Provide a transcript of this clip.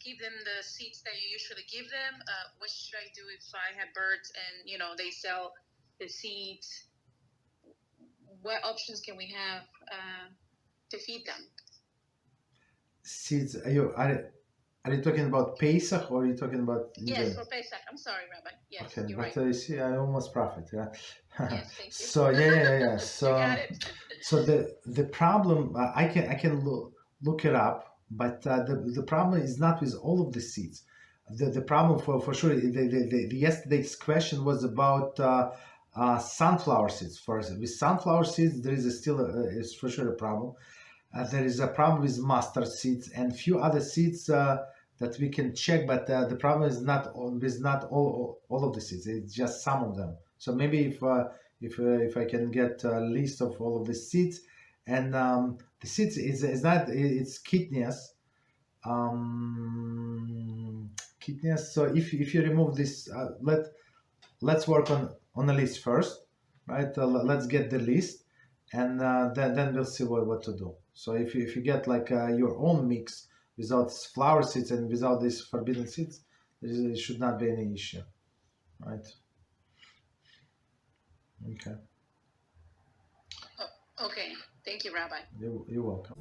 give them the seeds that you usually give them? What should I do if I have birds and, they sell the seeds? What options can we have to feed them? Seeds, are you talking about Pesach or are you talking about... Yes, for Pesach. I'm sorry, Rabbi. Yes, okay, you're but right. You see, I almost profit, yeah. Yes, thank you. So yeah. So, you got it. So the problem, I can look it up, but the problem is not with all of the seeds. The problem for sure, the yesterday's question was about sunflower seeds. With sunflower seeds, there is is for sure a problem. There is a problem with mustard seeds and few other seeds that we can check, but the problem is not all of the seeds. It's just some of them. So maybe if I can get a list of all of the seeds, and the seeds is not, it's kidneys. Kidneys. So if you remove this, let's work on a list first, right? Let's get the list, and then we'll see what to do. So if you get like your own mix without flower seeds and without these forbidden seeds, there should not be any issue, right? Okay. Oh, okay. Thank you, Rabbi. You're welcome.